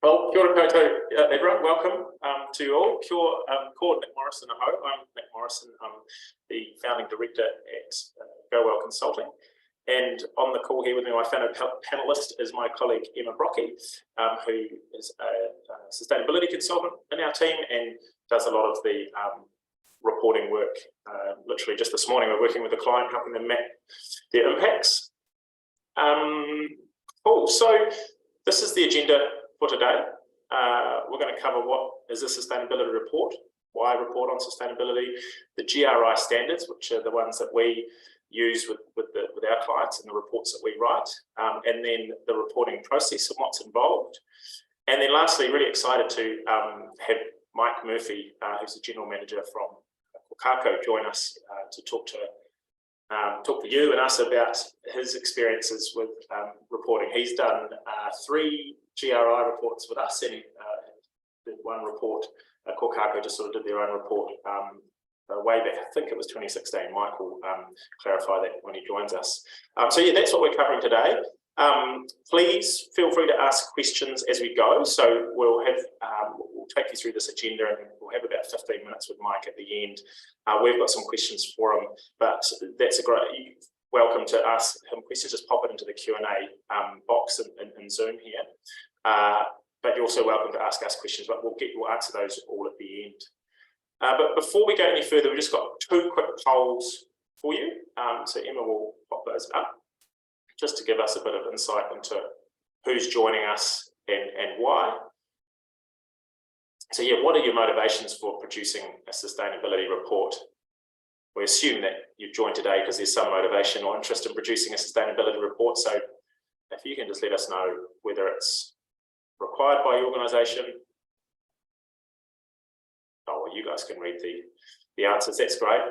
Well, kia ora koutou, everyone. Welcome to you all. Called Nick Morrison aho. I'm Nick Morrison. I'm the founding director at GoWell Consulting. And on the call here with me, my fellow panelist is my colleague Emma Brockie, who is a sustainability consultant in our team and does a lot of the reporting work. Literally just this morning, we're working with a client, helping them map their impacts. Cool. So this is the agenda for today. We're going to cover what is a sustainability report, why report on sustainability, the GRI standards, which are the ones that we use with our clients and the reports that we write, and then the reporting process and what's involved. And then lastly, really excited to have Mike Murphy, who's the General Manager from Kokako, join us to talk to you and us about his experiences with reporting. He's done 3 GRI reports with us, and did one report. Kokako just sort of did their own report way back. I think it was 2016. Mike will clarify that when he joins us. So yeah, that's what we're covering today. Please feel free to ask questions as we go. So we'll take you through this agenda, and we'll have about 15 minutes with Mike at the end. We've got some questions for him, but that's a great welcome to ask him questions. Just pop it into the Q&A box in Zoom here. But you're also welcome to ask us questions, but we'll answer those all at the end. But before we go any further, we've just got 2 quick polls for you. So Emma will pop those up, just to give us a bit of insight into who's joining us and why. So yeah, what are your motivations for producing a sustainability report? We assume that you've joined today because there's some motivation or interest in producing a sustainability report. So if you can just let us know whether it's required by your organisation. Oh, well, you guys can read the answers. That's great.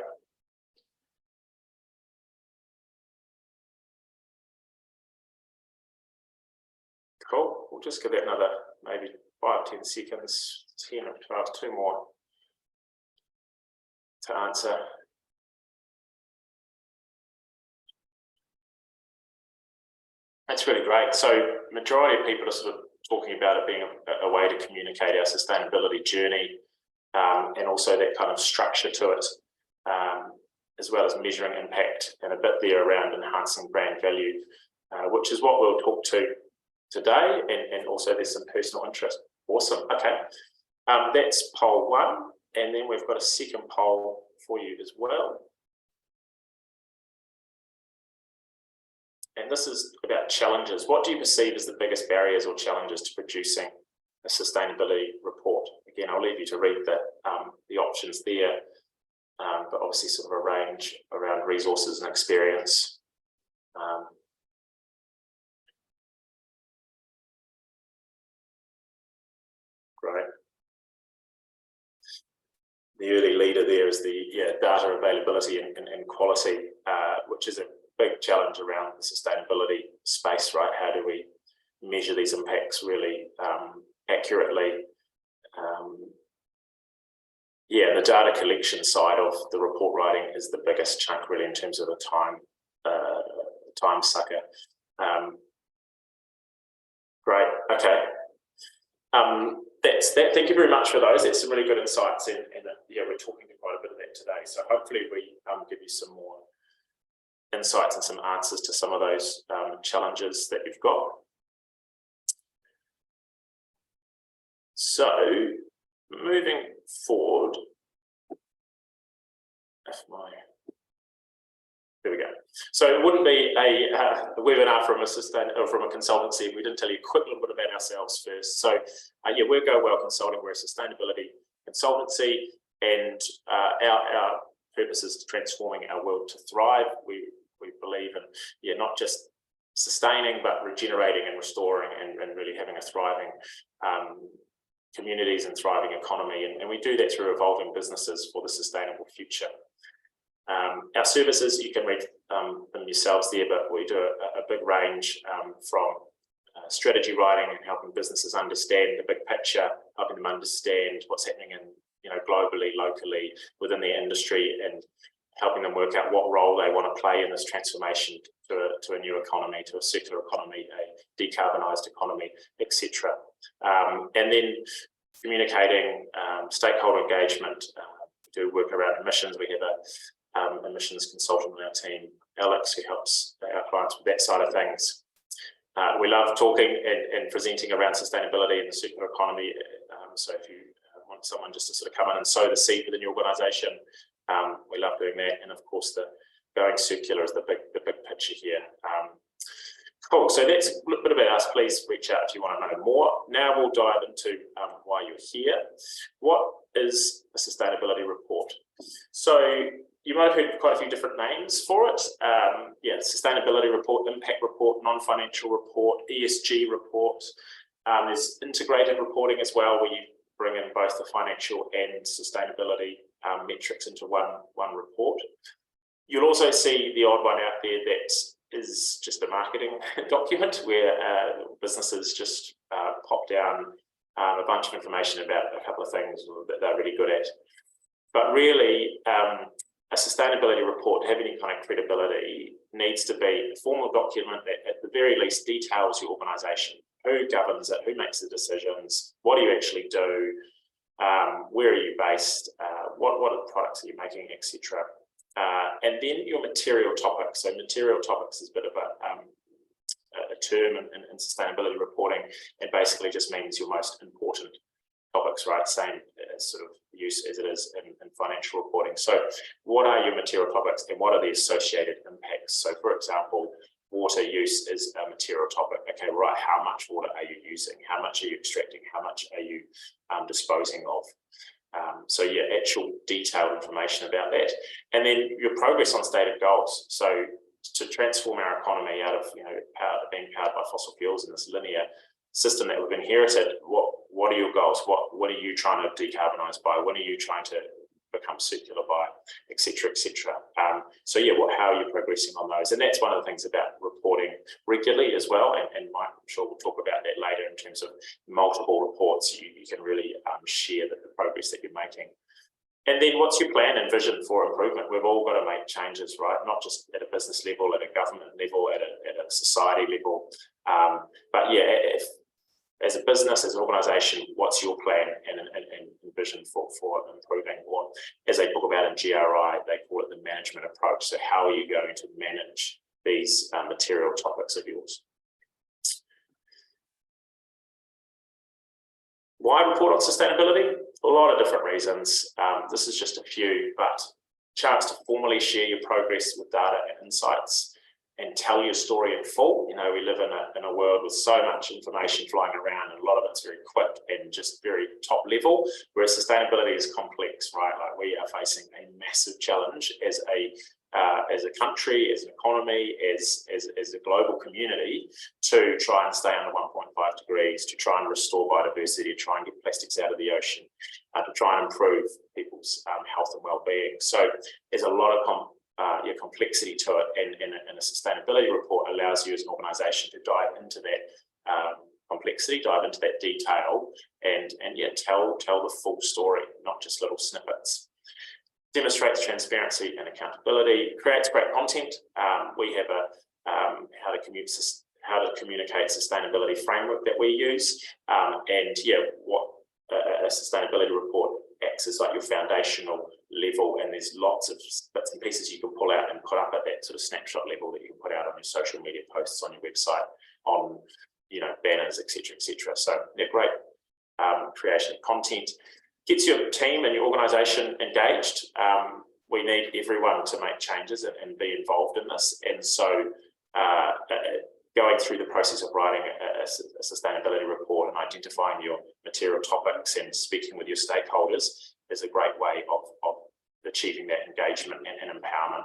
Cool. We'll just give that another maybe 5-10 seconds, 10 or 12, 2 more to answer. That's really great. So majority of people are sort of talking about it being a way to communicate our sustainability journey, and also that kind of structure to it, as well as measuring impact, and a bit there around enhancing brand value, which is what we'll talk to today, and also there's some personal interest. Awesome. Okay. That's poll 1, and then we've got a second poll for you as well. And this is about challenges. What do you perceive as the biggest barriers or challenges to producing a sustainability report? Again, I'll leave you to read the options there, but obviously sort of a range around resources and experience. Great. The early leader there is the data availability and quality, which is a big challenge around the sustainability space, right? How do we measure these impacts really accurately? The data collection side of the report writing is the biggest chunk really in terms of the time sucker. Great. Okay. That's that. Thank you very much for those. That's some really good insights, and we're talking quite a bit of that today. So hopefully we give you some more insights and some answers to some of those challenges that you've got. So moving forward, there we go. So it wouldn't be a webinar from a consultancy if we didn't tell you a quick little bit about ourselves first. So we're GoWell Consulting. We're a sustainability consultancy, and our purpose is transforming our world to thrive. We believe in not just sustaining, but regenerating and restoring, and really having a thriving communities and thriving economy. And we do that through evolving businesses for the sustainable future. Our services, you can read them yourselves there, but we do a big range from strategy writing and helping businesses understand the big picture, helping them understand what's happening in globally, locally, within their industry, and helping them work out what role they want to play in this transformation to a new economy, to a circular economy, a decarbonised economy, etc. And then communicating, stakeholder engagement, we do work around emissions. We have a emissions consultant on our team, Alex, who helps our clients with that side of things. We love talking and presenting around sustainability and the circular economy. So if you want someone just to sort of come in and sow the seed within your organisation, we love doing that. And of course, the going circular is the big picture here. Cool. So that's a bit about us. Please reach out if you want to know more. Now we'll dive into why you're here. What is a sustainability report? So you might have heard quite a few different names for it. Yeah, sustainability report, impact report, non-financial report, ESG report. There's integrated reporting as well, where you bring in both the financial and sustainability metrics into one report. You'll also see the odd one out there that is just a marketing document where businesses just pop down a bunch of information about a couple of things that they're really good at. But really, a sustainability report, to have any kind of credibility, needs to be a formal document that at the very least details your organisation. Who governs it? Who makes the decisions? What do you actually do? Where are you based? What are the products are you making, etc. And then your material topics. So material topics is a bit of a term in sustainability reporting, and basically just means your most important topics, right? Same sort of use as it is in financial reporting. So what are your material topics and what are the associated impacts? So for example, water use is a material topic. Okay, right, how much water are you using? How much are you extracting? How much are you disposing of? So yeah, actual detailed information about that. And then your progress on stated goals. So to transform our economy out of being powered by fossil fuels in this linear system that we've inherited, what are your goals? What are you trying to decarbonize by? What are you trying to become circular by, etc., etc. So yeah, how are you progressing on those? And that's one of the things about reporting regularly as well. And Mike, I'm sure we'll talk about that later in terms of multiple reports. You can really share the progress that you're making. And then what's your plan and vision for improvement? We've all got to make changes, right? Not just at a business level, at a government level, at a society level. But yeah, as a business, as an organisation, what's your plan and vision for improving? Or as they talk about in GRI, they call it the management approach. So how are you going to manage these material topics of yours? Why report on sustainability? A lot of different reasons. This is just a few, but chance to formally share your progress with data and insights and tell your story in full. You know, we live in a world with so much information flying around, and a lot of it's very quick and just very top level, whereas sustainability is complex, right? Like, we are facing a massive challenge as a country, as an economy, as a global community, to try and stay under 1.5 degrees, to try and restore biodiversity, to try and get plastics out of the ocean, to try and improve people's health and well-being. So there's a lot of complexity to it, and a sustainability report allows you as an organisation to dive into that complexity, dive into that detail, and yeah, tell the full story, not just little snippets. Demonstrates transparency and accountability, creates great content. We have a how to communicate sustainability framework that we use, and yeah, what a sustainability report acts as like your foundational level, and there's lots of bits and pieces you can pull out and put up at that sort of snapshot level that you can put out on your social media posts, on your website, on banners, etc., etc. So they're great creation of content. Gets your team and your organisation engaged. We need everyone to make changes and be involved in this, and so going through the process of writing a sustainability report and identifying your material topics and speaking with your stakeholders is a great way of achieving that engagement and empowerment.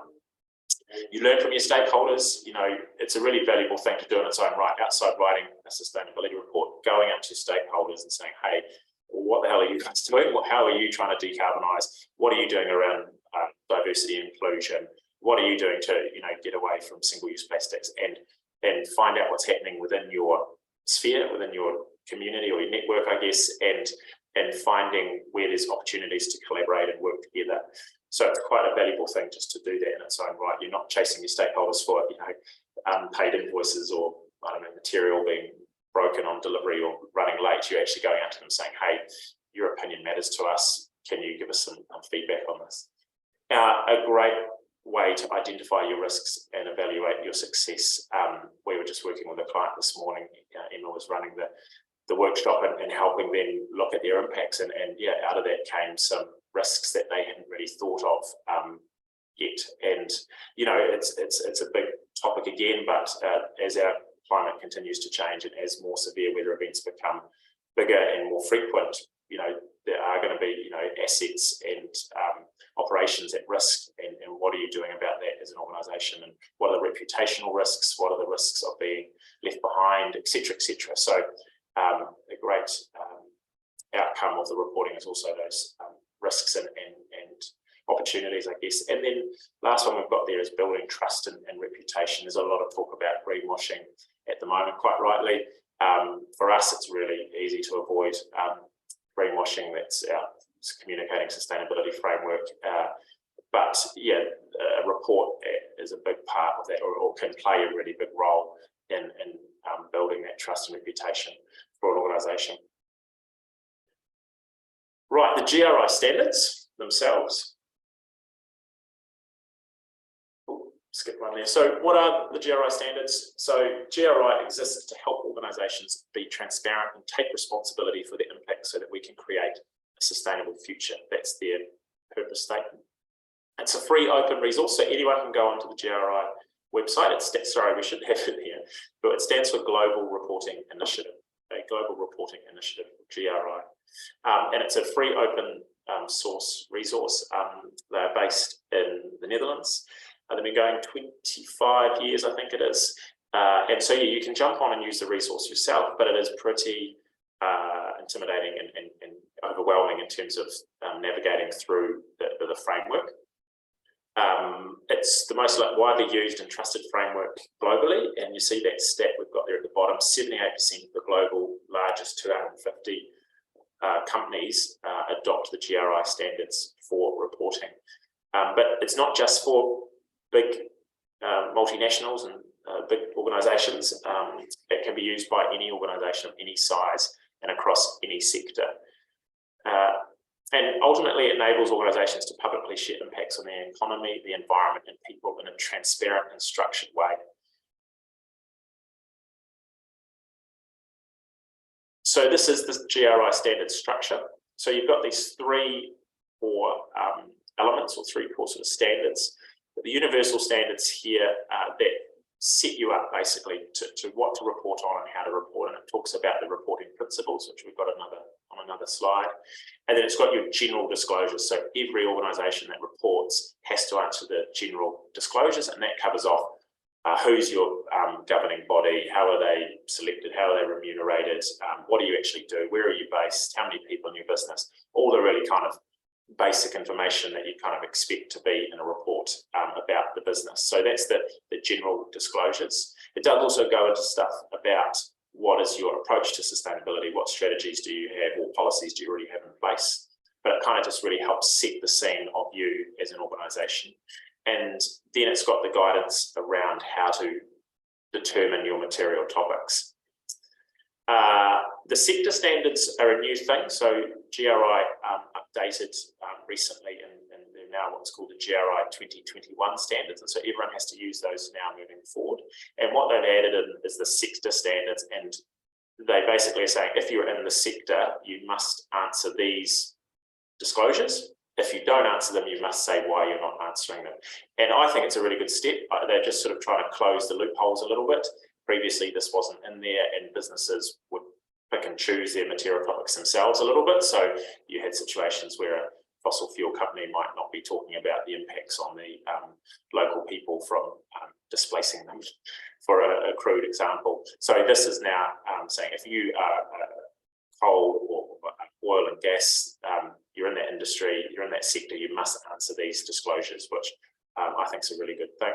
You learn from your stakeholders. It's a really valuable thing to do in its own right, outside writing a sustainability report, going up to stakeholders and saying, hey, what the hell are you guys doing? How are you trying to decarbonise? What are you doing around diversity and inclusion? What are you doing to get away from single-use plastics, and find out what's happening within your sphere, within your community or your network, I guess, and finding where there's opportunities to collaborate and work together. So it's quite a valuable thing just to do that in its own right. You're not chasing your stakeholders for paid invoices or material being broken on delivery or running late, you're actually going out to them saying, hey, your opinion matters to us. Can you give us some feedback on this? A great way to identify your risks and evaluate your success. We were just working with a client this morning. Emma was running the workshop and helping them look at their impacts, and yeah, out of that came some risks that they hadn't really thought of yet. And you know, it's a big topic again, but as our climate continues to change and as more severe weather events become bigger and more frequent, you know, there are going to be, you know, assets and operations at risk, and what are you doing about that as an organisation, and what are the reputational risks, what are the risks of being left behind, etc., etc. So a great outcome of the reporting is also those risks and opportunities, I guess. And then last one we've got there is building trust and reputation. There's a lot of talk about greenwashing at the moment, quite rightly. For us, it's really easy to avoid greenwashing. That's our communicating sustainability framework. But yeah, a report is a big part of that, or can play a really big role in building that trust and reputation for an organisation. Right, the GRI standards themselves. Skip one there. So what are the GRI standards? So GRI exists to help organisations be transparent and take responsibility for their impact so that we can create a sustainable future. That's their purpose statement. It's a free open resource, so anyone can go onto the GRI website. Sorry, we should have it here, but it stands for Global Reporting Initiative, a Global Reporting Initiative, GRI. And it's a free open source resource. They're based in the Netherlands. They've been going 25 years, I think it is. And so yeah, you can jump on and use the resource yourself, but it is pretty intimidating and overwhelming in terms of navigating through the framework. It's the most widely used and trusted framework globally, and you see that stat we've got there at the bottom. 78% of the global largest 250 companies adopt the GRI standards for reporting. But it's not just for big multinationals and big organisations. It can be used by any organisation of any size and across any sector. And ultimately, it enables organisations to publicly share impacts on their economy, the environment, and people in a transparent and structured way. So this is the GRI standard structure. So you've got these three core elements, or three core sort of standards. But the universal standards here that set you up basically to what to report on and how to report, and it talks about the reporting principles, which we've got on another slide. And then it's got your general disclosures. So every organisation that reports has to answer the general disclosures, and that covers off who's your governing body, how are they selected, how are they remunerated, what do you actually do, where are you based, how many people in your business, all the really kind of basic information that you kind of expect to be in a report about the business. So that's the general disclosures. It does also go into stuff about what is your approach to sustainability, what strategies do you have, or policies do you already have in place. But it kind of just really helps set the scene of you as an organisation. And then it's got the guidance around how to determine your material topics. The sector standards are a new thing. So GRI updated recently, and they're now what's called the GRI 2021 standards. And so everyone has to use those now moving forward. And what they've added in is the sector standards. And they basically are saying, if you're in the sector, you must answer these disclosures. If you don't answer them, you must say why you're not answering them. And I think it's a really good step. They're just sort of trying to close the loopholes a little bit. Previously, this wasn't in there, and businesses would pick and choose their material topics themselves a little bit. So you had situations where a fossil fuel company might not be talking about the impacts on the local people from displacing them, for a crude example. So this is now saying if you are coal or oil and gas, you're in that industry, you're in that sector, you must answer these disclosures, which I think is a really good thing.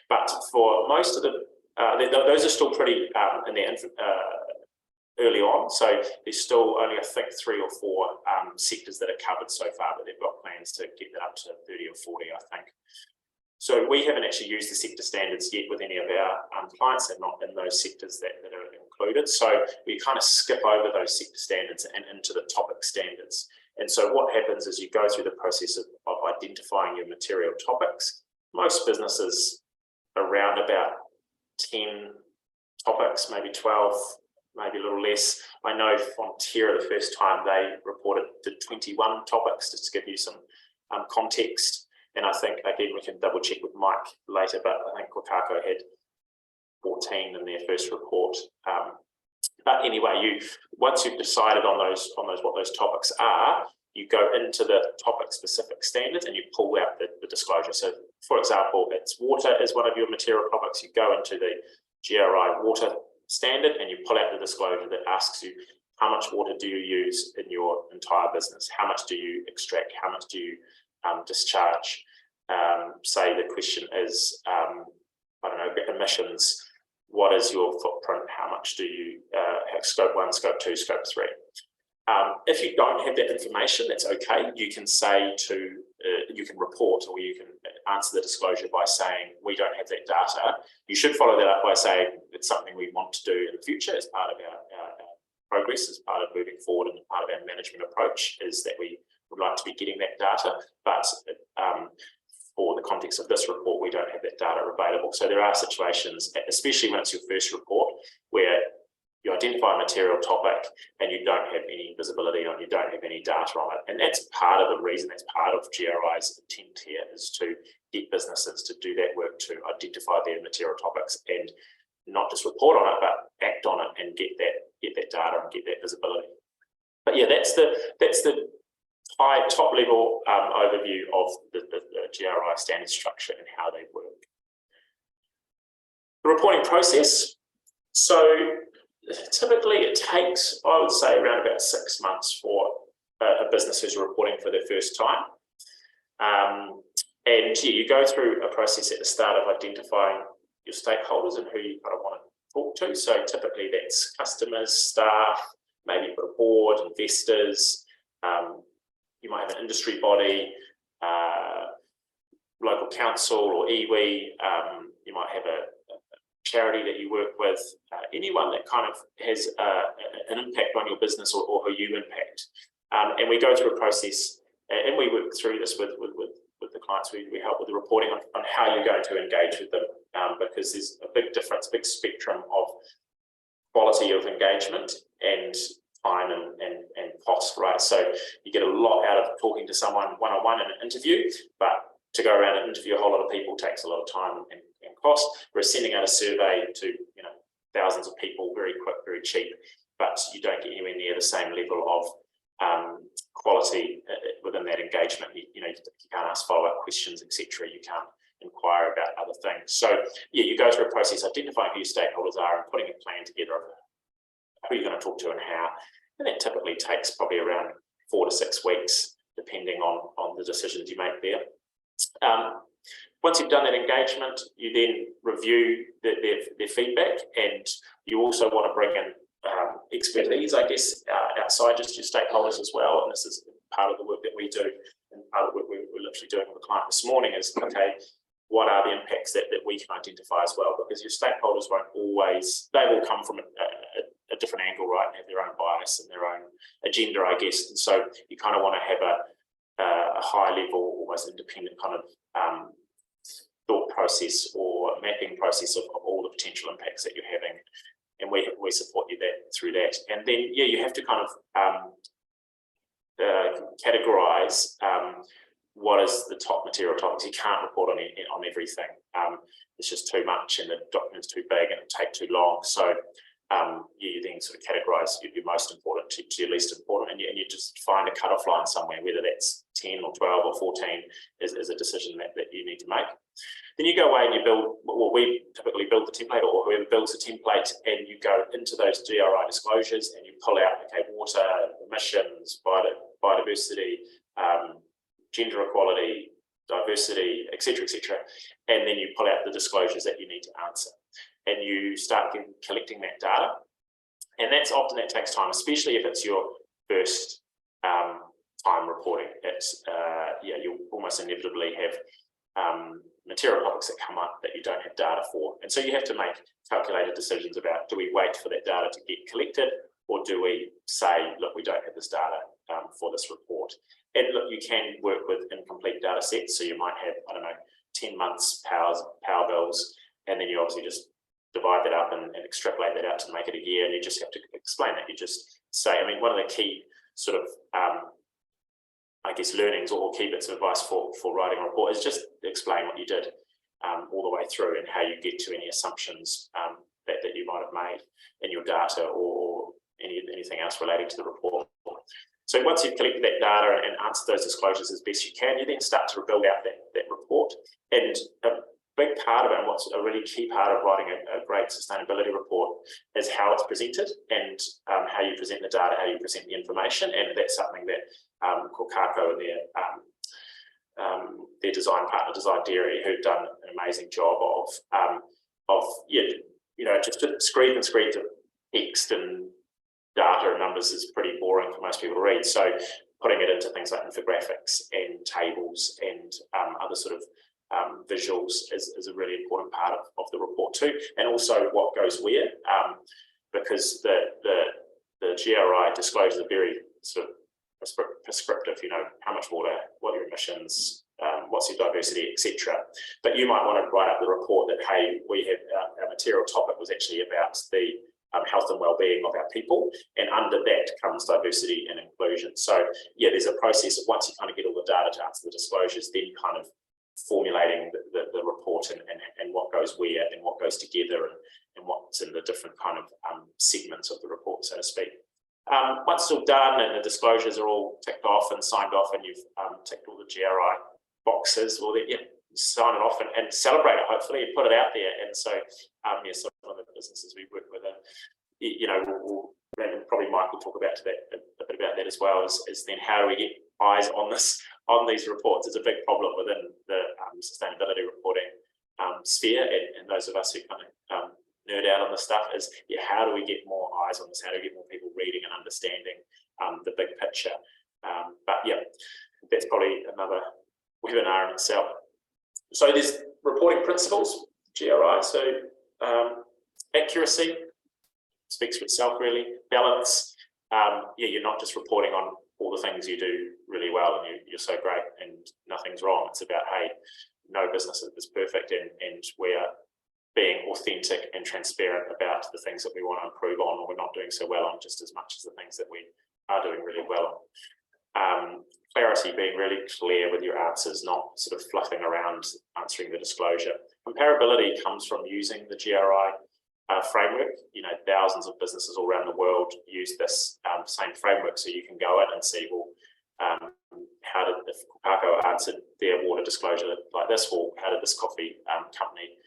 But for most of those are still pretty in their early on. So there's still only, I think, 3 or 4 sectors that are covered so far, but they've got plans to get that up to 30 or 40, I think. So we haven't actually used the sector standards yet with any of our clients. They're not in those sectors that are included. So we kind of skip over those sector standards and into the topic standards. And so what happens is you go through the process of identifying your material topics. Most businesses around about 10 topics, maybe 12, maybe a little less. I know Fonterra the first time they reported to 21 topics, just to give you some context. And I think, again, we can double check with Mike later, but I think Kokako had 14 in their first report. But anyway, once you've decided on those what those topics are, you go into the topic-specific standards and you pull out the disclosure. So, for example, it's water is one of your material topics. You go into the GRI water standard and you pull out the disclosure that asks you how much water do you use in your entire business? How much do you extract? How much do you discharge? Say the question is, I don't know, emissions. What is your footprint? How much do you have scope 1, scope 2, scope 3? If you don't have that information, that's okay. You can say you can report, or you can answer the disclosure by saying, we don't have that data. You should follow that up by saying it's something we want to do in the future as part of our progress, as part of moving forward, and part of our management approach is that we would like to be getting that data. But for the context of this report, we don't have that data available. So there are situations, especially when it's your first report, where you identify a material topic and you don't have any visibility on, you don't have any data on it. And that's part of the reason, that's part of GRI's intent here, is to get businesses to do that work, to identify their material topics and not just report on it, but act on it and get that data and get that visibility. But yeah, that's the top level overview of the GRI standard structure and how they work. The reporting process. So typically it takes, I would say, around about 6 months for a business who's reporting for their first time. And yeah, you go through a process at the start of identifying your stakeholders and who you kind of want to talk to. So typically that's customers, staff, maybe you've got a board, investors, you might have an industry body, local council or iwi, you might have a charity that you work with, anyone that kind of has an impact on your business or who you impact. And we go through a process, and we work through this with the clients. We help with the reporting on how you're going to engage with them, because there's a big difference, big spectrum of quality of engagement and time and cost, right? So you get a lot out of talking to someone one-on-one in an interview, but to go around and interview a whole lot of people takes a lot of time and cost. We're sending out a survey to thousands of people, very quick, very cheap, but you don't get anywhere near the same level of quality within that engagement. You can't ask follow-up questions, etc. You can't inquire about other things. So yeah, you go through a process identifying who your stakeholders are and putting a plan together of who you're going to talk to and how. And that typically takes probably around 4 to 6 weeks, depending on the decisions you make there. Once you've done that engagement, you then review their feedback, and you also want to bring in expertise, I guess, outside just your stakeholders as well. And this is part of the work that we do, and part of what we're literally doing with the client this morning is, okay, what are the impacts that we can identify as well? Because your stakeholders won't always, they will come from a different angle, right, and have their own bias and their own agenda, I guess. And so you kind of want to have a high level, almost independent kind of thought process or mapping process of all the potential impacts that you're having, and we support you through that. And then yeah, you have to kind of categorize what is the top material topics. You can't report on everything. It's just too much, and the document's too big, and it'll take too long. So you then sort of categorize your most important to your least important, and you just find a cutoff line somewhere, whether that's 10 or 12 or 14 is a decision that you need to make. Then you go away and you build, well, we typically build the template, or whoever builds the template, and you go into those GRI disclosures and you pull out, okay, water, emissions, biodiversity, gender equality, diversity, etc., and then you pull out the disclosures that you need to answer. And you start collecting that data, and that takes time, especially if it's your first time reporting. It's you'll almost inevitably have material topics that come up that you don't have data for. And so you have to make calculated decisions about, do we wait for that data to get collected, or do we say, look, we don't have this data for this report? And look, you can work with incomplete data sets. So you might have, I don't know, 10 months power bills, and then you obviously just divide that up and extrapolate that out to make it a year, and you just have to explain it. You just say, I mean, one of the key sort of, I guess, learnings or key bits of advice for writing a report is just explain what you did all the way through, and how you get to any assumptions that you might have made in your data, or anything else relating to the report. So once you've collected that data and answered those disclosures as best you can, you then start to build out that report. And a big part of it, and what's a really key part of writing a great sustainability report, is how it's presented, and how you present the data, how you present the information. And that's something that Kokako and their design partner, Design Dairy, who've done an amazing job of just screens of text and data and numbers is pretty boring for most people to read. So putting it into things like infographics and tables and other sort of visuals is a really important part of the report too. And also what goes where, because the GRI disclosures are very sort of prescriptive, how much water, what are your emissions, what's your diversity, etc. But you might want to write up the report that, hey, we have our material topic was actually about the health and well-being of our people, and under that comes diversity and inclusion. So yeah, there's a process of, once you kind of get all the data to answer the disclosures, then kind of formulating the report and what goes where and what goes together, and what's in the different kind of segments of the report, so to speak. Once it's all done and the disclosures are all ticked off and signed off, and you've ticked all the GRI boxes, well then, yeah, sign it off and celebrate it, hopefully, and put it out there. And so, some of the businesses we work with, and probably Mike will talk about a bit about that as well, is then how do we get eyes on these reports? It's a big problem within the sustainability reporting sphere, and those of us who kind of nerd out on this stuff is, how do we get more eyes on this? How do we get more people reading and understanding the big picture? But yeah, that's probably another webinar in itself. So there's reporting principles, GRI. So accuracy speaks for itself, really. Balance. You're not just reporting on all the things you do really well and you're so great and nothing's wrong. It's about, hey, no business is perfect, and we're being authentic and transparent about the things that we want to improve on, or we're not doing so well on, just as much as the things that we are doing really well on. Clarity, being really clear with your answers, not sort of fluffing around answering the disclosure. Comparability comes from using the GRI framework. Thousands of businesses all around the world use this same framework, so you can go in and see, well, how did, if Kokako answered their water disclosure like this, well, how did this coffee company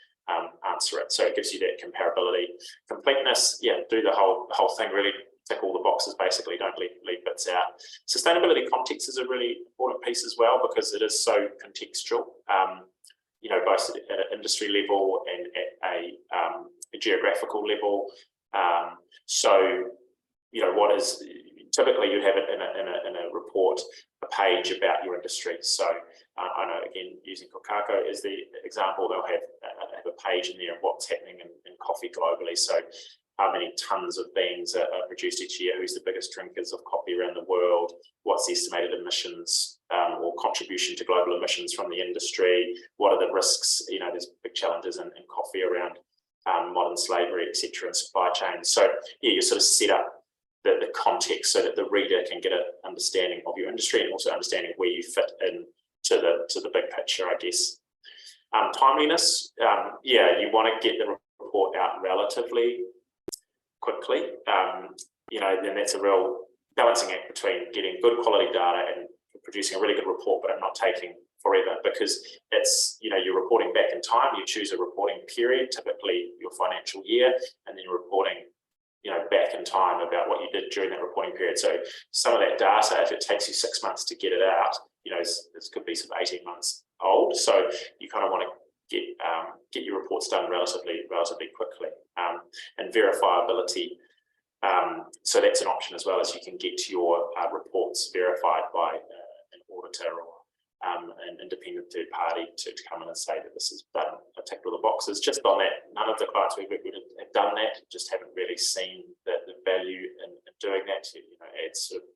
answer it? So it gives you that comparability. Completeness, do the whole thing, really tick all the boxes, basically, don't leave bits out. Sustainability context is a really important piece as well, because it is so contextual, both at an industry level and at a geographical level. What is typically, you'd have it in a report, a page about your industry. So I know, again, using Kokako as the example, they'll have a page in there of what's happening in coffee globally. So how many tons of beans are produced each year, who's the biggest drinkers of coffee around the world, what's the estimated emissions or contribution to global emissions from the industry, what are the risks, there's big challenges in coffee around modern slavery, etc., and supply chains. So you sort of set up the context so that the reader can get an understanding of your industry, and also understanding where you fit in to the big picture, I guess. Timeliness, you want to get the report out relatively quickly. Then that's a real balancing act between getting good quality data and producing a really good report, but not taking forever, because it's, you're reporting back in time. You choose a reporting period, typically your financial year, and then you're reporting back in time about what you did during that reporting period. So some of that data, if it takes you 6 months to get it out, this could be some 18 months old. So you kind of want to get your reports done relatively quickly. And verifiability, so that's an option as well, as you can get your reports verified by an auditor an independent third party to come in and say that this has done ticked all the boxes. Just on that, none of the clients we've worked with have done that. Just haven't really seen the value in doing that. Adds sort of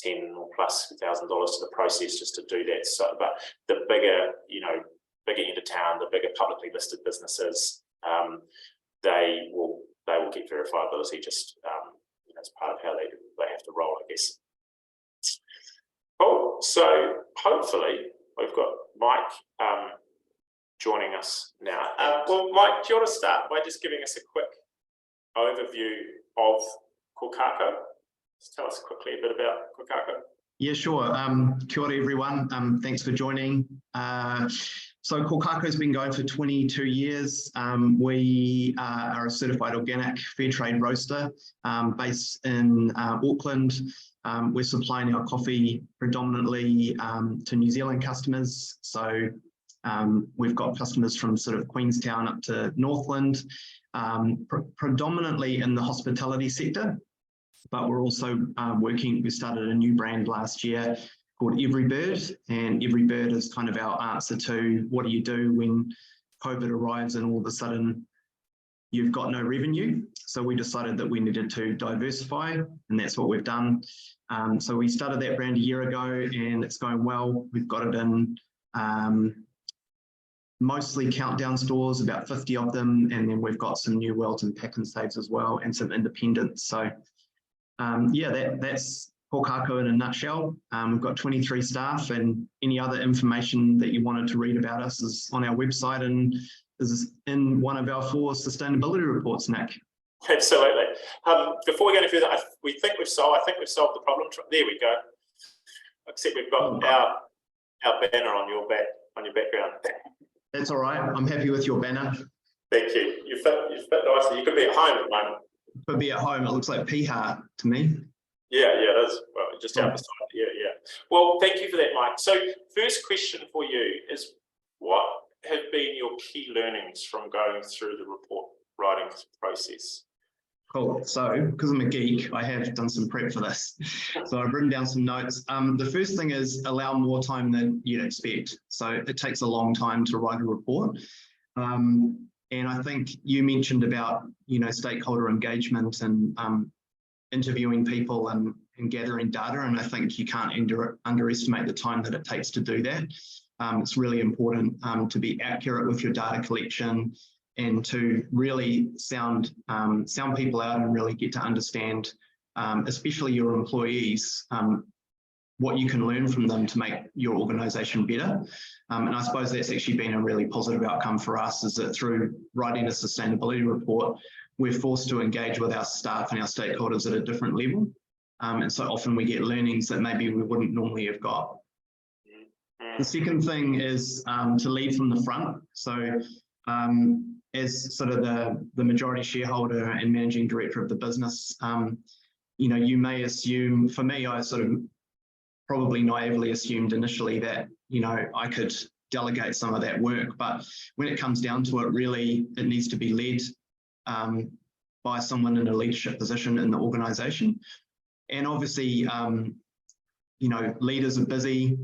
$10,000 or plus to the process just to do that. So, but the bigger end of town, the bigger publicly listed businesses, they will get verifiability just as part of how they have to roll, I guess. Cool. So hopefully we've got Mike joining us now. Well, Mike, do you want to start by just giving us a quick overview of Kokako? Just tell us quickly a bit about Kokako. Yeah, sure. Kia ora, everyone. Thanks for joining. So Kokako has been going for 22 years. We are a certified organic fair trade roaster based in Auckland. We're supplying our coffee predominantly to New Zealand customers. So we've got customers from sort of Queenstown up to Northland, predominantly in the hospitality sector. But we're also we started a new brand last year called Everybird, and Everybird is kind of our answer to what do you do when COVID arrives and all of a sudden you've got no revenue. So we decided that we needed to diversify, and that's what we've done. So we started that brand a year ago and it's going well. We've got it in mostly Countdown stores, about 50 of them, and then we've got some new Worlds and Pack and Saves as well, and some independents. So yeah, that's Kokako in a nutshell. We've got 23 staff, and any other information that you wanted to read about us is on our website and is in one of our 4 sustainability reports, Nick. Absolutely. Before we go any further, I think we've solved the problem. There we go. Except we've got our banner on your background. That's all right. I'm happy with your banner. Thank you. You fit nicely. You could be at home at the moment. Could be at home. It looks like Piha to me. Yeah, it is. Well, just out beside. Yeah. Well, thank you for that, Mike. So, first question for you is, what have been your key learnings from going through the report writing process? Cool. So, because I'm a geek, I have done some prep for this. So I've written down some notes. The first thing is allow more time than you'd expect. So it takes a long time to write a report. And I think you mentioned about, stakeholder engagement and interviewing people and gathering data. And I think you can't underestimate the time that it takes to do that. It's really important to be accurate with your data collection and to really sound people out and really get to understand, especially your employees, what you can learn from them to make your organisation better. And I suppose that's actually been a really positive outcome for us, is that through writing a sustainability report, we're forced to engage with our staff and our stakeholders at a different level. And so often we get learnings that maybe we wouldn't normally have got. The second thing is to lead from the front. So as sort of the majority shareholder and managing director of the business, you may assume, for me, I sort of probably naively assumed initially that, I could delegate some of that work. But when it comes down to it, really, it needs to be led by someone in a leadership position in the organisation. And obviously, leaders are busy,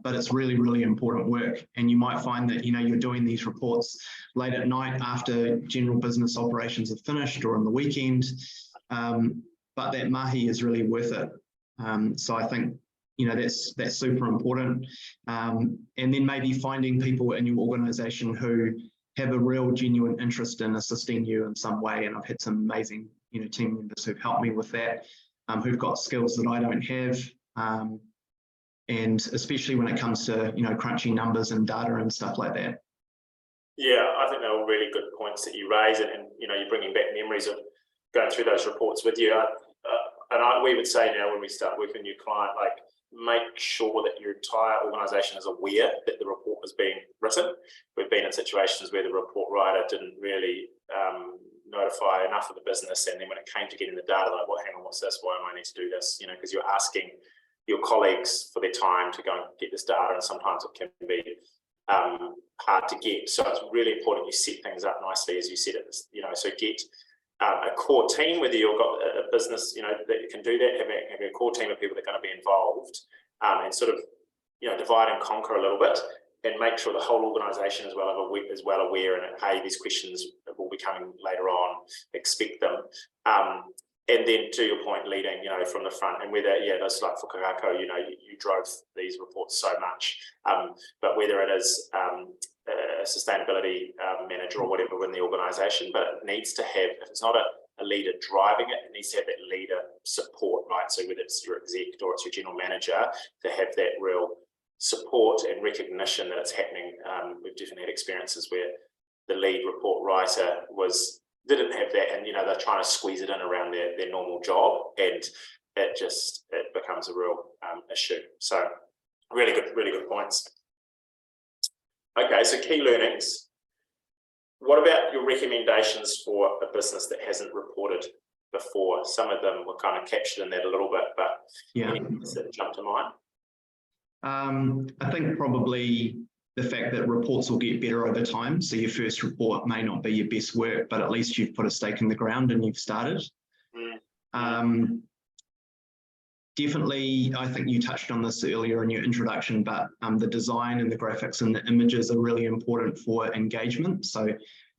but it's really, really important work. And you might find that, you're doing these reports late at night after general business operations have finished or on the weekend, but that mahi is really worth it. So I think, that's super important. And then maybe finding people in your organisation who have a real genuine interest in assisting you in some way. And I've had some amazing, team members who've helped me with that, who've got skills that I don't have. And especially when it comes to, crunching numbers and data and stuff like that. Yeah, I think they're all really good points that you raise, and you're bringing back memories of going through those reports with you. We would say now when we start working with a new client, make sure that your entire organisation is aware that the report is being written. We've been in situations where the report writer didn't really notify enough of the business, and then when it came to getting the data, hang on, what's this? Why am I need to do this? Because you're asking your colleagues for their time to go and get this data, and sometimes it can be hard to get. So it's really important you set things up nicely, as you said it. So get a core team, whether you've got a business, that can do that, have a core team of people that are going to be involved, and sort of divide and conquer a little bit and make sure the whole organisation is well aware and, hey, these questions will be coming later on, expect them. And then to your point, leading, from the front, and whether, that's like for Kokako, you drove these reports so much, but whether it is a sustainability manager or whatever in the organisation, but it needs to have, if it's not a leader driving it, it needs to have that leader support, right? So whether it's your exec or it's your general manager, to have that real support and recognition that it's happening. We've definitely had experiences where the lead report writer didn't have that, and they're trying to squeeze it in around their normal job, and it becomes a real issue. So really good points. Okay, so key learnings. What about your recommendations for a business that hasn't reported before? Some of them were kind of captured in that a little bit, but anything that jump to mind? I think probably the fact that reports will get better over time. So your first report may not be your best work, but at least you've put a stake in the ground and you've started. Definitely, I think you touched on this earlier in your introduction, but the design and the graphics and the images are really important for engagement. So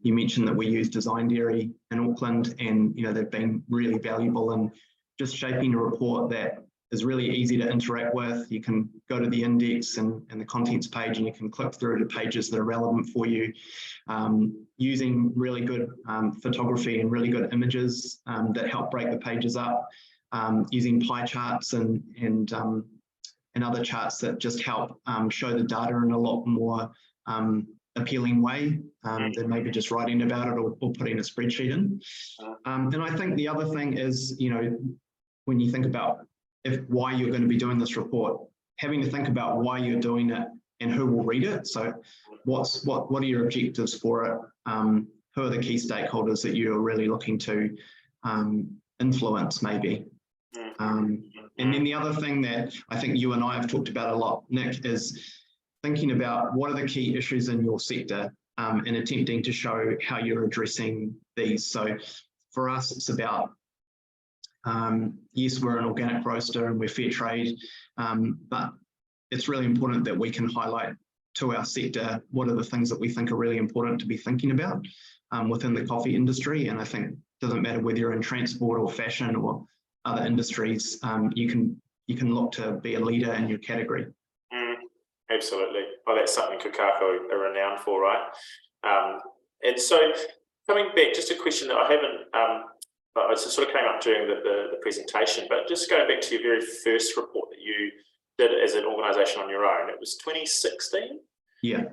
you mentioned that we use Design Dairy in Auckland, and they've been really valuable in just shaping a report that is really easy to interact with. You can go to the index and the contents page, and you can click through to pages that are relevant for you, using really good photography and really good images that help break the pages up, using pie charts and other charts that just help show the data in a lot more appealing way than maybe just writing about it or putting a spreadsheet in. And I think the other thing is, when you think about why you're going to be doing this report, having to think about why you're doing it and who will read it. So what are your objectives for it? Who are the key stakeholders that you're really looking to influence maybe? And then the other thing that I think you and I have talked about a lot, Nick, is thinking about what are the key issues in your sector and attempting to show how you're addressing these. So for us, it's about yes, we're an organic roaster and we're fair trade, but it's really important that we can highlight to our sector what are the things that we think are really important to be thinking about within the coffee industry. And I think it doesn't matter whether you're in transport or fashion or other industries, you can look to be a leader in your category. Absolutely. Well, that's something Kokako are renowned for, right? And so coming back, just a question that I haven't it sort of came up during the presentation, but just going back to your very first report that you did as an organisation on your own, it was 2016? Yeah.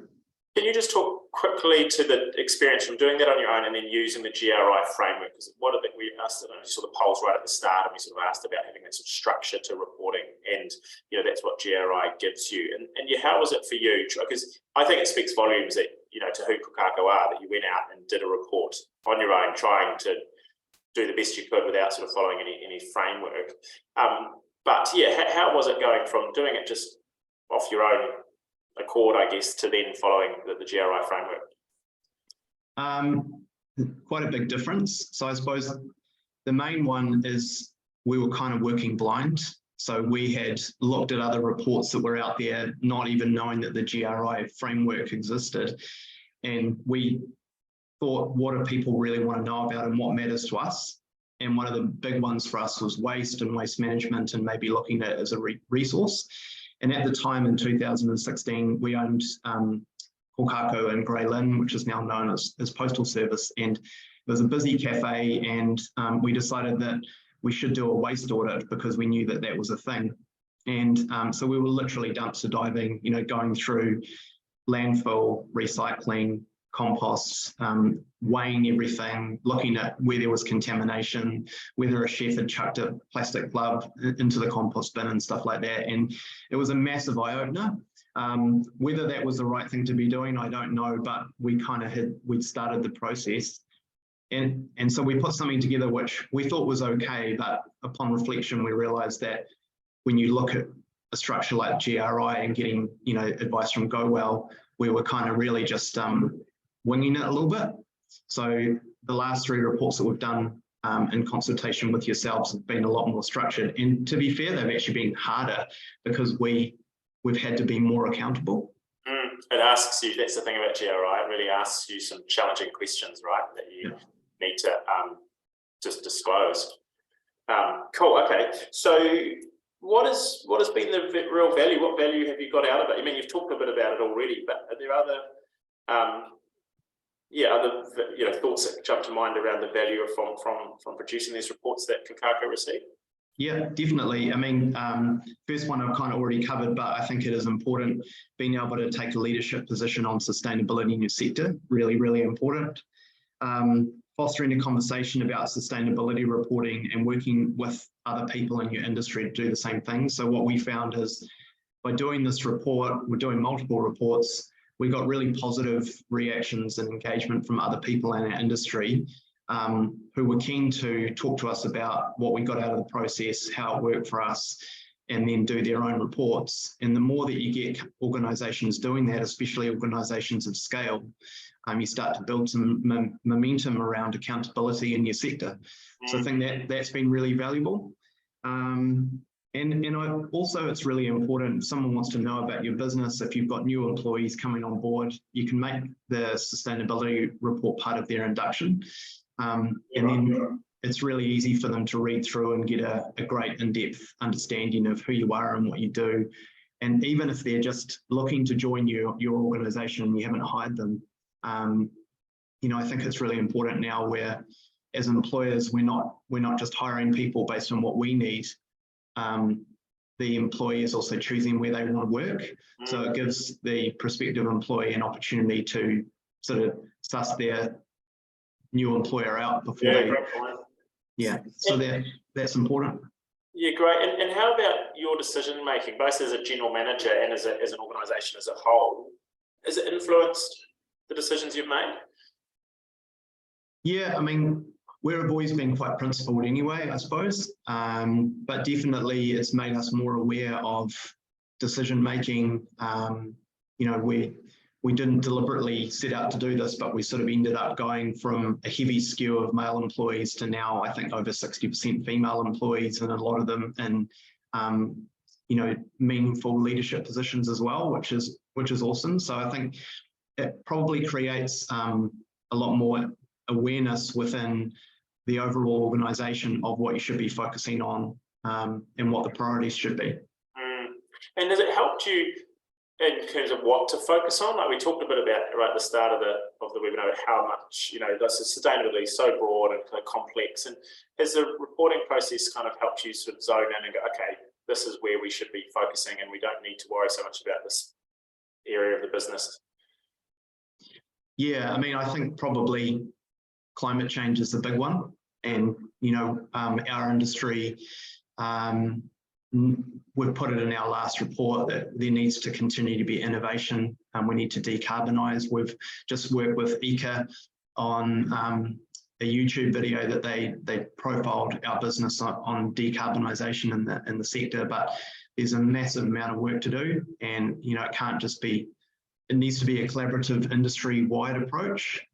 Can you just talk quickly to the experience from doing that on your own and then using the GRI framework? Because one of the things we asked, you saw the polls right at the start, and we sort of asked about having that sort of structure to reporting, and that's what GRI gives you. And how was it for you? Because I think it speaks volumes that to who Kokako are, that you went out and did a report on your own, trying to do the best you could without sort of following any framework. But yeah, how was it going from doing it just off your own accord, I guess, to then following the GRI framework? Quite a big difference. So I suppose the main one is we were kind of working blind. So we had looked at other reports that were out there, not even knowing that the GRI framework existed. And we thought, what do people really want to know about and what matters to us? And one of the big ones for us was waste and waste management, and maybe looking at it as a resource. And at the time in 2016, we owned Kokako in Grey Lynn, which is now known as Postal Service. And it was a busy cafe, and we decided that we should do a waste audit because we knew that that was a thing. And so we were literally dumpster diving, going through landfill, recycling, compost, weighing everything, looking at where there was contamination, whether a chef had chucked a plastic glove into the compost bin and stuff like that. And it was a massive eye-opener. Whether that was the right thing to be doing, I don't know, but we kind of we'd started the process. And so we put something together which we thought was okay, but upon reflection, we realized that when you look at a structure like GRI and getting, advice from GoWell, we were kind of really just winging it a little bit. So the last 3 reports that we've done in consultation with yourselves have been a lot more structured. And to be fair, they've actually been harder because we we've had to be more accountable. It asks you, that's the thing about GRI, it really asks you some challenging questions, right, that you need to just disclose. Cool, okay. So what has been the real value? What value have you got out of it? I mean, you've talked a bit about it already, but are there other thoughts that jump to mind around the value from producing these reports that Kokako receive? Yeah, definitely. I mean, first one I've kind of already covered, but I think it is important being able to take a leadership position on sustainability in your sector. Really, really important. Fostering a conversation about sustainability reporting and working with other people in your industry to do the same thing. So what we found is by doing this report, we're doing multiple reports, we got really positive reactions and engagement from other people in our industry who were keen to talk to us about what we got out of the process, how it worked for us, and then do their own reports. And the more that you get organisations doing that, especially organisations of scale, you start to build some momentum around accountability in your sector. So I think that's been really valuable. And also it's really important, if someone wants to know about your business, if you've got new employees coming on board, you can make the sustainability report part of their induction. And then it's really easy for them to read through and get a great in-depth understanding of who you are and what you do. And even if they're just looking to join your organisation and you haven't hired them, I think it's really important now where as employers, we're not just hiring people based on what we need. The employee is also choosing where they want to work. So it gives the prospective employee an opportunity to sort of suss their new employer out before so that's important. Yeah, great. And how about your decision making, both as a general manager and as an organisation as a whole? Has it influenced the decisions you've made? Yeah, I mean, we've always been quite principled anyway, I suppose, but definitely it's made us more aware of decision making. We didn't deliberately set out to do this, but we sort of ended up going from a heavy skew of male employees to now I think over 60% female employees, and a lot of them in meaningful leadership positions as well, which is awesome. So I think it probably creates a lot more awareness within the overall organisation of what you should be focusing on and what the priorities should be. And has it helped you in terms of what to focus on? Like we talked a bit about right at the start of the webinar, how much this sustainability is so broad and kind of complex. And has the reporting process kind of helped you sort of zone in and go, okay, this is where we should be focusing, and we don't need to worry so much about this area of the business? Yeah, I mean, I think probably climate change is the big one, and our industry. We've put it in our last report that there needs to continue to be innovation and we need to decarbonise. We've just worked with ECA on a YouTube video that they profiled our business on decarbonisation in the sector, but there's a massive amount of work to do, and it can't just be, it needs to be a collaborative industry-wide approach.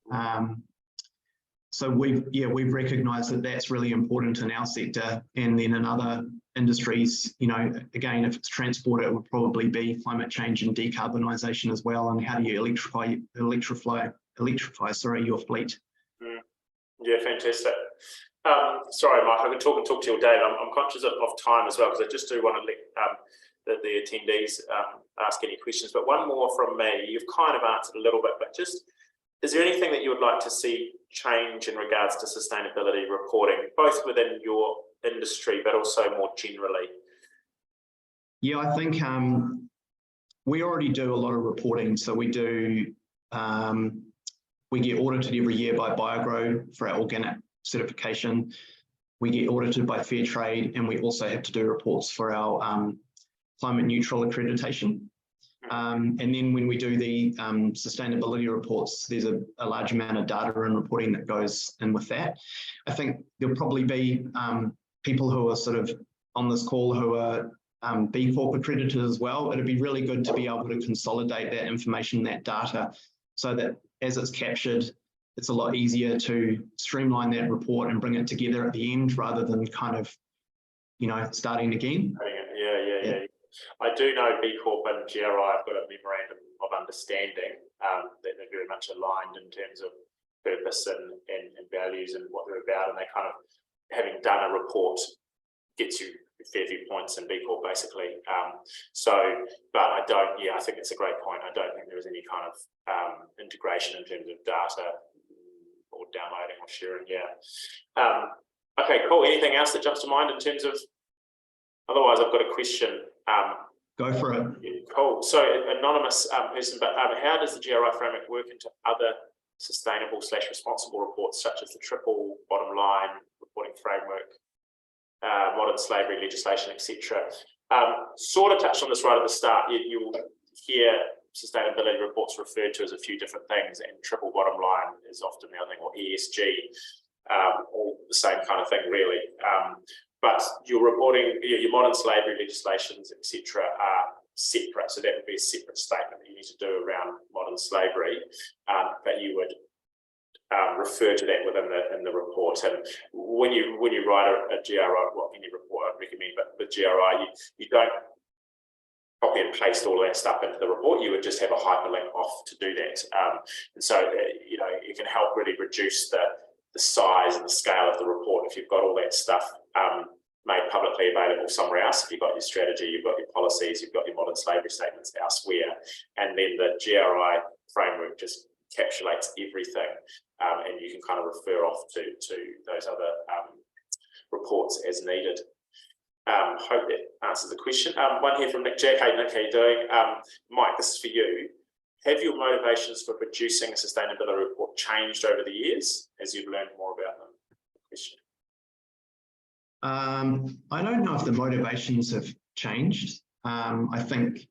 So we've recognised that that's really important in our sector, and then in other industries, again, if it's transport, it would probably be climate change and decarbonisation as well, and how do you electrify your fleet. Yeah, fantastic. Sorry, Mike, I could talk to you all day. I'm conscious of time as well, because I just do want to let the attendees ask any questions. But one more from me. You've kind of answered a little bit, but just, is there anything that you would like to see change in regards to sustainability reporting, both within your industry, but also more generally? Yeah, I think we already do a lot of reporting. So we do, we get audited every year by BioGrow for our organic certification. We get audited by Fairtrade, and we also have to do reports for our climate neutral accreditation. And then when we do the sustainability reports, there's a large amount of data and reporting that goes in with that. I think there'll probably be people who are sort of on this call who are B Corp accredited as well. It'd be really good to be able to consolidate that information, that data, so that as it's captured, it's a lot easier to streamline that report and bring it together at the end rather than kind of, starting again. Yeah. I do know B Corp and GRI have got a memorandum of understanding that they're very much aligned in terms of purpose and values and what they're about, and they kind of, having done a report, gets you a fair few points in B Corp basically. But I don't, I think it's a great point. I don't think there is any kind of integration in terms of data or downloading or sharing. Okay, cool. Anything else that jumps to mind in terms of, otherwise I've got a question. Go for it. Cool. So anonymous person, but how does the GRI framework work into other sustainable/responsible reports, such as the triple bottom line reporting framework, modern slavery legislation, etc.? Sort of touched on this right at the start. You will hear sustainability reports referred to as a few different things, and triple bottom line is often the other thing, or ESG, all the same kind of thing, really. But your reporting, your modern slavery legislations, etc., are separate. So that would be a separate statement that you need to do around modern slavery, but you would refer to that within the report. And when you write a GRI, well, any report I'd recommend, but with GRI, you don't copy and paste all of that stuff into the report. You would just have a hyperlink off to do that. And so it can help really reduce the size and the scale of the report if you've got all that stuff made publicly available somewhere else. If you've got your strategy, you've got your policies, you've got your modern slavery statements elsewhere, and then the GRI framework just encapsulates everything, and you can kind of refer off to those other reports as needed. Hope that answers the question. One here from Nick Jack. Hey Nick, how you doing? Mike, this is for you. Have your motivations for producing a sustainability report changed over the years as you've learned more about them? Question. I don't know if the motivations have changed. I think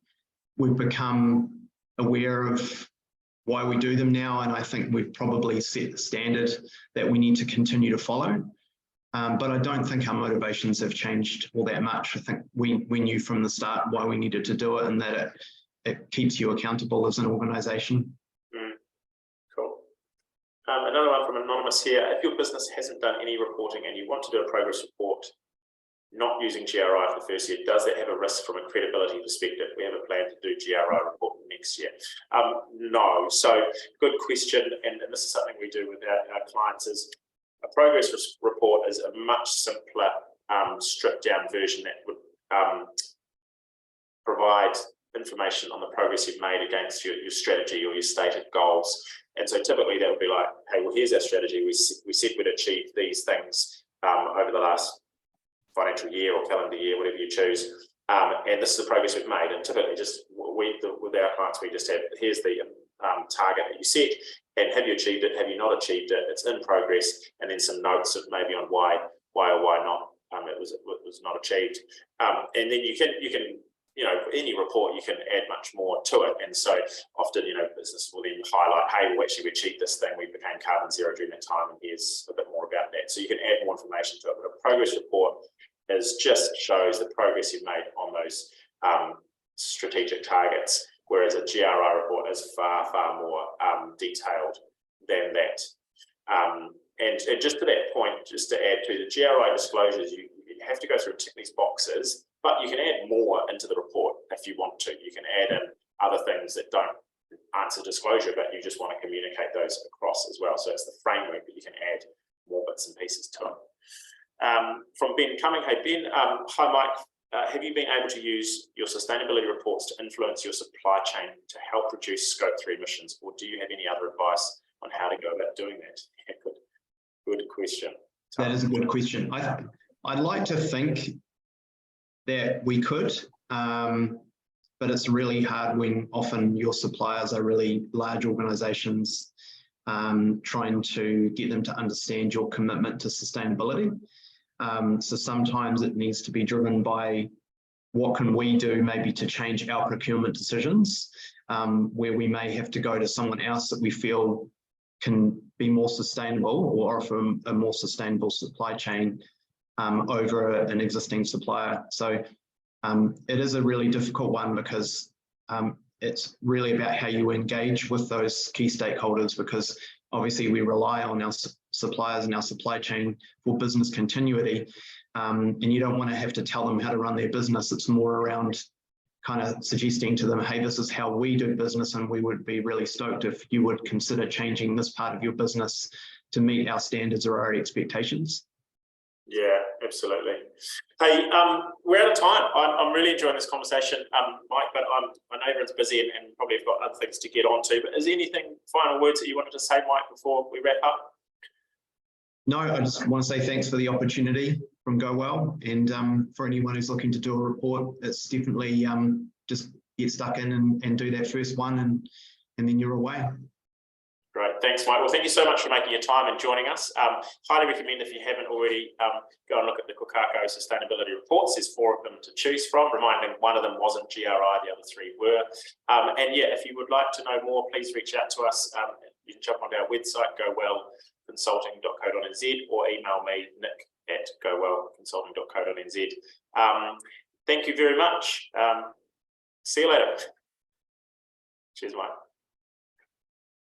we've become aware of why we do them now, and I think we've probably set the standard that we need to continue to follow. But I don't think our motivations have changed all that much. I think we knew from the start why we needed to do it, and that it keeps you accountable as an organisation. Cool. Another one from Anonymous here. If your business hasn't done any reporting and you want to do a progress report not using GRI for the first year, does that have a risk from a credibility perspective? We have a plan to do GRI report next year. No. So good question, and this is something we do with our clients. Is a progress report is a much simpler, stripped down version that would provide information on the progress you've made against your strategy or your stated goals. And so typically that would be like, hey, well, here's our strategy. We said we'd achieve these things over the last financial year or calendar year, whatever you choose. And this is the progress we've made. And typically just with our clients, we just have, here's the target that you set, and have you achieved it? Have you not achieved it? It's in progress. And then some notes of maybe on why or why not it was not achieved. And then you can any report, you can add much more to it. And so often, business will then highlight, hey, well, actually we achieved this thing, we became carbon zero during that time, and here's a bit more about that. So you can add more information to it. But a progress report just shows the progress you've made on those strategic targets, whereas a GRI report is far, far more detailed than that. And just to that point, just to add to the GRI disclosures, you have to go through and tick these boxes, but you can add more into the report if you want to. You can add in other things that don't answer disclosure, but you just want to communicate those across as well. So it's the framework that you can add more bits and pieces to it. From Ben Cumming. Hey Ben, hi Mike. Have you been able to use your sustainability reports to influence your supply chain to help reduce Scope 3 emissions, or do you have any other advice on how to go about doing that? Yeah, good question. That is a good question. I'd like to think that we could, but it's really hard when often your suppliers are really large organisations, trying to get them to understand your commitment to sustainability. So sometimes it needs to be driven by what can we do maybe to change our procurement decisions, where we may have to go to someone else that we feel can be more sustainable or offer a more sustainable supply chain over an existing supplier. So it is a really difficult one, because it's really about how you engage with those key stakeholders, because obviously we rely on our suppliers and our supply chain for business continuity, and you don't want to have to tell them how to run their business. It's more around kind of suggesting to them, hey, this is how we do business, and we would be really stoked if you would consider changing this part of your business to meet our standards or our expectations. Yeah, absolutely. Hey, we're out of time. I'm really enjoying this conversation, Mike, but I know everyone's busy and probably have got other things to get on to, but is there anything, final words that you wanted to say, Mike, before we wrap up? No, I just want to say thanks for the opportunity from GoWell, and for anyone who's looking to do a report, it's definitely just get stuck in and do that first one, and then you're away. Great, thanks, Mike. Well, thank you so much for making your time and joining us. Highly recommend, if you haven't already, go and look at the Kokako sustainability reports. There's 4 of them to choose from. Reminding one of them wasn't GRI, the other 3 were. And yeah, if you would like to know more, please reach out to us. You can jump onto our website, gowellconsulting.co.nz, or email me, nick@gowellconsulting.co.nz. Thank you very much. See you later. Cheers, Mike.